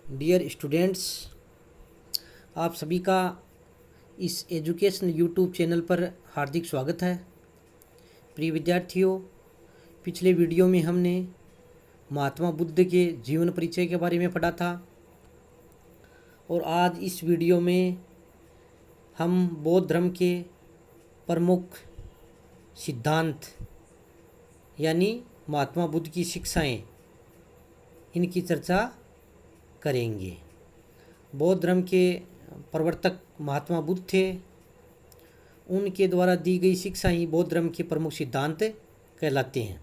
Dear students, आप सभी का इस एजुकेशन यूट्यूब चैनल पर हार्दिक स्वागत है। प्रिय विद्यार्थियों, पिछले वीडियो में हमने महात्मा बुद्ध के जीवन परिचय के बारे में पढ़ा था और आज इस वीडियो में हम बौद्ध धर्म के प्रमुख सिद्धांत यानी महात्मा बुद्ध की शिक्षाएं, इनकी चर्चा करेंगे। बौद्ध धर्म के प्रवर्तक महात्मा बुद्ध थे। उनके द्वारा दी गई शिक्षा ही बौद्ध धर्म के प्रमुख सिद्धांत कहलाते हैं।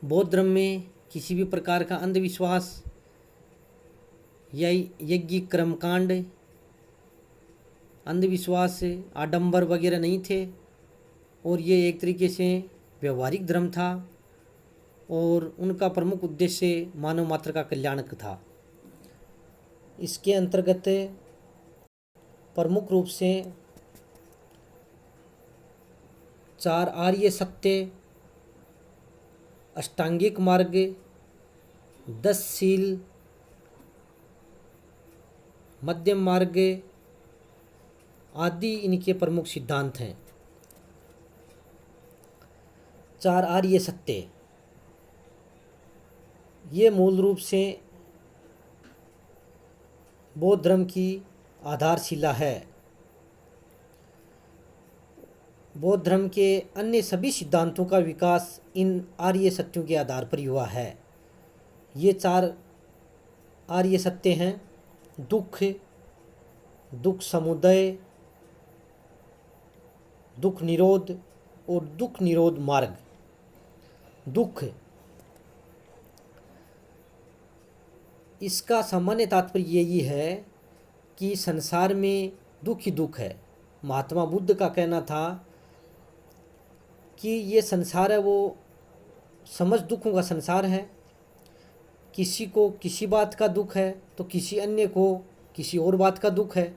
बौद्ध धर्म में किसी भी प्रकार का अंधविश्वास या यज्ञिक कर्मकांड, अंधविश्वास, आडंबर वगैरह नहीं थे और ये एक तरीके से व्यवहारिक धर्म था और उनका प्रमुख उद्देश्य मानव मात्र का कल्याण था। इसके अंतर्गत प्रमुख रूप से 4 आर्य सत्य, अष्टांगिक मार्ग, 10 शील, मध्यम मार्ग आदि इनके प्रमुख सिद्धांत हैं। 4 आर्य सत्य ये मूल रूप से बौद्ध धर्म की आधारशिला है। बौद्ध धर्म के अन्य सभी सिद्धांतों का विकास इन आर्य सत्यों के आधार पर हुआ है। ये 4 आर्य सत्य हैं: दुख, दुख समुदय, दुख निरोध और दुख निरोध मार्ग। दुख, इसका सामान्य तात्पर्य यही है कि संसार में दुख ही दुख है। महात्मा बुद्ध का कहना था कि ये संसार है वो समझ दुखों का संसार है। किसी को किसी बात का दुख है तो किसी अन्य को किसी और बात का दुख है।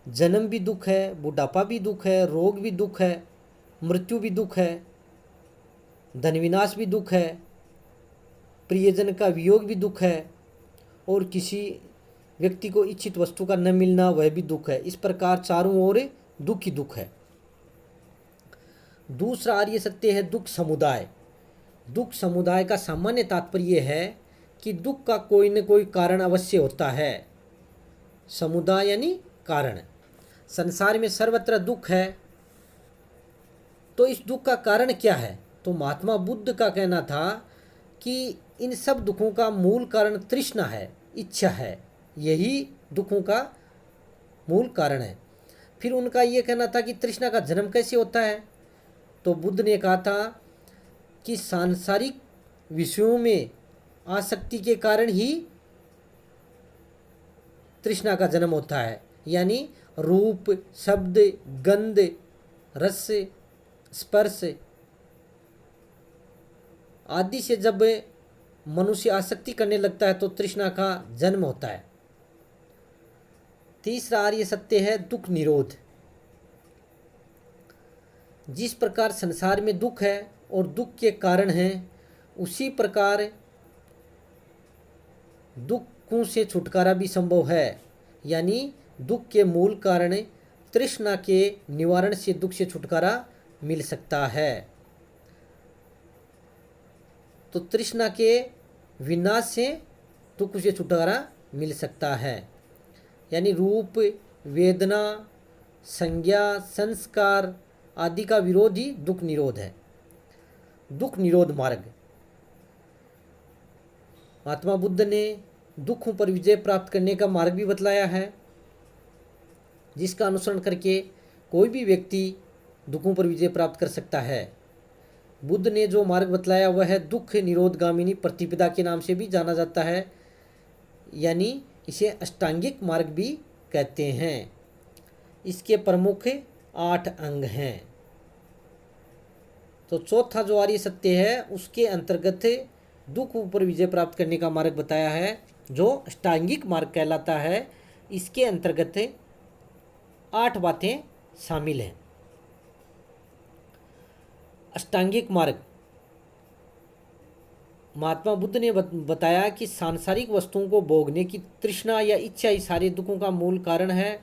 जन्म भी दुख है, बुढ़ापा भी दुख है, रोग भी दुख है, मृत्यु भी दुख है, धन विनाश भी दुख है, प्रियजन का वियोग भी दुख है और किसी व्यक्ति को इच्छित वस्तु का न मिलना वह भी दुख है। इस प्रकार चारों ओर दुख ही दुख है। दूसरा आर्य सत्य है दुख समुदाय। दुख समुदाय का सामान्य तात्पर्य है कि दुख का कोई न कोई कारण अवश्य होता है। समुदाय यानी कारण। संसार में सर्वत्र दुख है तो इस दुख का कारण क्या है? तो महात्मा बुद्ध का कहना था कि इन सब दुखों का मूल कारण तृष्णा है, इच्छा है। यही दुखों का मूल कारण है। फिर उनका ये कहना था कि तृष्णा का जन्म कैसे होता है? तो बुद्ध ने कहा था कि सांसारिक विषयों में आसक्ति के कारण ही तृष्णा का जन्म होता है। यानी रूप, शब्द, गंध, रस, स्पर्श आदि से जब मनुष्य आसक्ति करने लगता है तो तृष्णा का जन्म होता है। तीसरा आर्य सत्य है दुख निरोध। जिस प्रकार संसार में दुख है और दुख के कारण हैं, उसी प्रकार दुखों से छुटकारा भी संभव है। यानी दुख के मूल कारण तृष्णा के निवारण से दुख से छुटकारा मिल सकता है। तो तृष्णा के विनाश से दुख से छुटकारा मिल सकता है। यानी रूप, वेदना, संज्ञा, संस्कार आदि का विरोध ही दुख निरोध है। दुख निरोध मार्ग। महात्मा बुद्ध ने दुखों पर विजय प्राप्त करने का मार्ग भी बतलाया है, जिसका अनुसरण करके कोई भी व्यक्ति दुखों पर विजय प्राप्त कर सकता है। बुद्ध ने जो मार्ग बतलाया वह है दुख निरोधगामिनी प्रतिपदा के नाम से भी जाना जाता है। यानी इसे अष्टांगिक मार्ग भी कहते हैं। इसके प्रमुख 8 अंग हैं। तो चौथा जो आर्य सत्य है उसके अंतर्गत दुख पर विजय प्राप्त करने का मार्ग बताया है, जो अष्टांगिक मार्ग कहलाता है। इसके अंतर्गत 8 बातें शामिल हैं। अष्टांगिक मार्ग महात्मा बुद्ध ने बताया कि सांसारिक वस्तुओं को भोगने की तृष्णा या इच्छा ही सारे दुखों का मूल कारण है।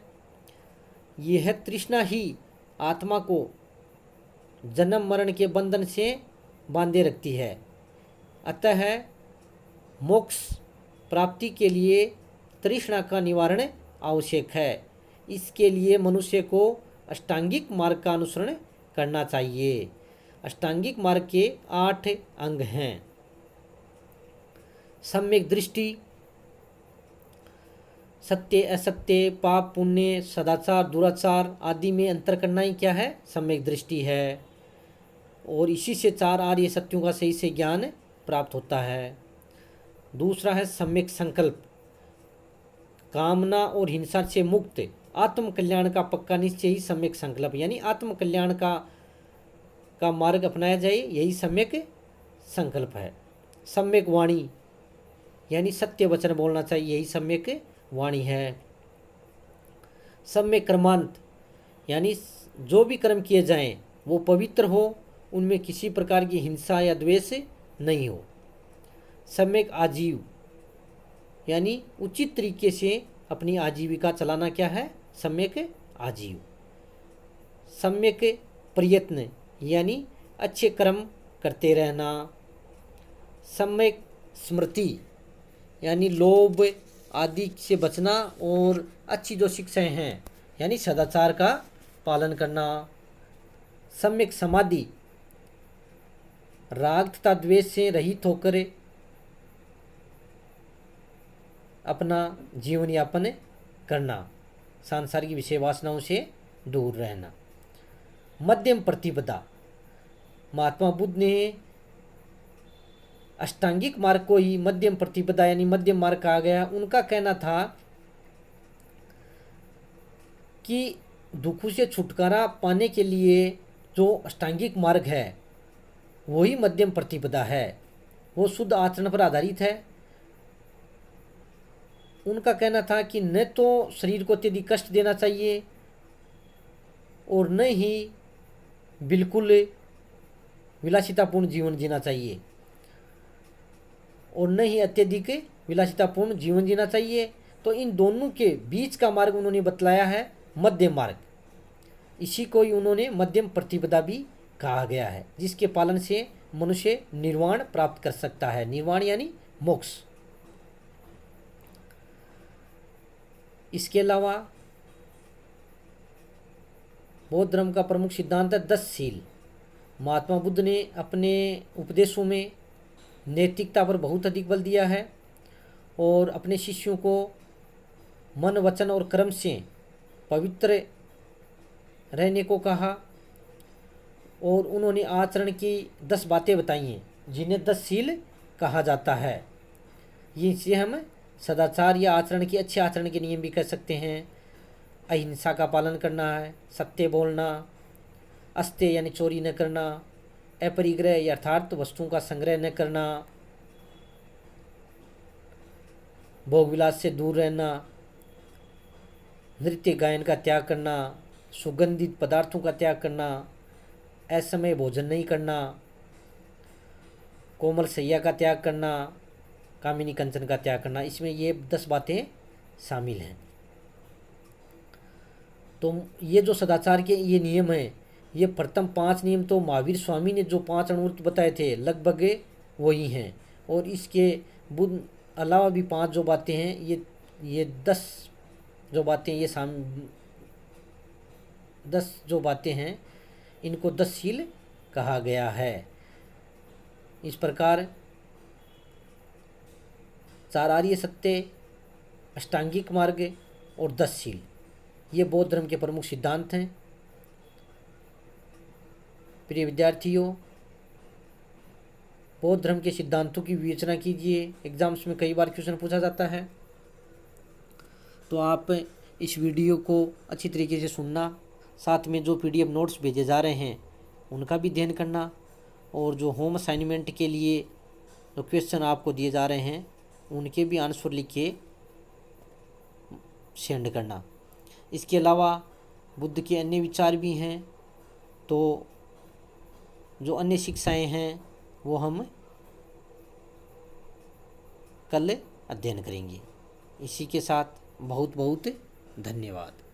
यह तृष्णा ही आत्मा को जन्म मरण के बंधन से बांधे रखती है। अतः मोक्ष प्राप्ति के लिए तृष्णा का निवारण आवश्यक है। इसके लिए मनुष्य को अष्टांगिक मार्ग का अनुसरण करना चाहिए। अष्टांगिक मार्ग के 8 अंग हैं। सम्यक दृष्टि, सत्य असत्य, पाप पुण्य, सदाचार दुराचार आदि में अंतर करना ही क्या है? सम्यक दृष्टि है। और इसी से 4 आर्य सत्यों का सही से ज्ञान प्राप्त होता है। दूसरा है सम्यक संकल्प, कामना और हिंसा से मुक्त आत्म कल्याण का पक्का निश्चय ही सम्यक संकल्प, यानी आत्म कल्याण का मार्ग अपनाया जाए, यही सम्यक संकल्प है। सम्यक वाणी, यानी सत्य वचन बोलना चाहिए, यही सम्यक वाणी है। सम्यक कर्मांत, यानी जो भी कर्म किए जाएं वो पवित्र हो, उनमें किसी प्रकार की हिंसा या द्वेष नहीं हो। सम्यक आजीव, यानी उचित तरीके से अपनी आजीविका चलाना क्या है? सम्यक आजीव। सम्यक प्रयत्न, यानी अच्छे कर्म करते रहना। सम्यक स्मृति, यानी लोभ आदि से बचना और अच्छी जो शिक्षाएं हैं यानी सदाचार का पालन करना। सम्यक समाधि, राग तथा द्वेष से रहित होकर अपना जीवन यापन करना, सांसारिक विषय वासनाओं से दूर रहना। मध्यम प्रतिपदा, महात्मा बुद्ध ने अष्टांगिक मार्ग को ही मध्यम प्रतिपदा यानी मध्यम मार्ग कहा गया। उनका कहना था कि दुखों से छुटकारा पाने के लिए जो अष्टांगिक मार्ग है वही मध्यम प्रतिपदा है, वो शुद्ध आचरण पर आधारित है। उनका कहना था कि न तो शरीर को अत्यधिक कष्ट देना चाहिए और न ही बिल्कुल विलासितापूर्ण जीवन जीना चाहिए, और न ही अत्यधिक विलासितापूर्ण जीवन जीना चाहिए। तो इन दोनों के बीच का मार्ग उन्होंने बतलाया है मध्यम मार्ग। इसी को ही उन्होंने मध्यम प्रतिपदा भी कहा गया है, जिसके पालन से मनुष्य निर्वाण प्राप्त कर सकता है। निर्वाण यानी मोक्ष। इसके अलावा बौद्ध धर्म का प्रमुख सिद्धांत है 10 शील। महात्मा बुद्ध ने अपने उपदेशों में नैतिकता पर बहुत अधिक बल दिया है और अपने शिष्यों को मन वचन और कर्म से पवित्र रहने को कहा, और उन्होंने आचरण की 10 बातें बताई हैं जिन्हें 10 शील कहा जाता है। ये इसे हम सदाचार या आचरण के अच्छे आचरण के नियम भी कह सकते हैं। अहिंसा का पालन करना है, सत्य बोलना, अस्तेय यानी चोरी न करना, अपरिग्रह या अर्थात वस्तुओं का संग्रह न करना, भोग विलास से दूर रहना, नृत्य गायन का त्याग करना, सुगंधित पदार्थों का त्याग करना, असमय भोजन नहीं करना, कोमल शैया का त्याग करना, कामिनी कंचन का त्याग करना। इसमें ये 10 बातें शामिल हैं। तो ये जो सदाचार के ये नियम हैं, ये प्रथम 5 नियम तो महावीर स्वामी ने जो 5 अणुवृत्त बताए थे लगभग वही हैं, और इसके बुद्ध अलावा भी 5 जो बातें हैं ये 10 जो बातें ये 10 जो बातें हैं इनको 10 शील कहा गया है। इस प्रकार 4 आर्य सत्य, अष्टांगिक मार्ग और 10 शील ये बौद्ध धर्म के प्रमुख सिद्धांत हैं। प्रिय विद्यार्थियों, बौद्ध धर्म के सिद्धांतों की विवेचना कीजिए। एग्जाम्स में कई बार क्वेश्चन पूछा जाता है, तो आप इस वीडियो को अच्छी तरीके से सुनना, साथ में जो PDF नोट्स भेजे जा रहे हैं उनका भी अध्ययन करना, और जो होम असाइनमेंट के लिए जो क्वेश्चन आपको दिए जा रहे हैं उनके भी आंसर लिख के सेंड करना। इसके अलावा बुद्ध के अन्य विचार भी हैं, तो जो अन्य शिक्षाएं हैं वो हम कल अध्ययन करेंगे। इसी के साथ बहुत बहुत धन्यवाद।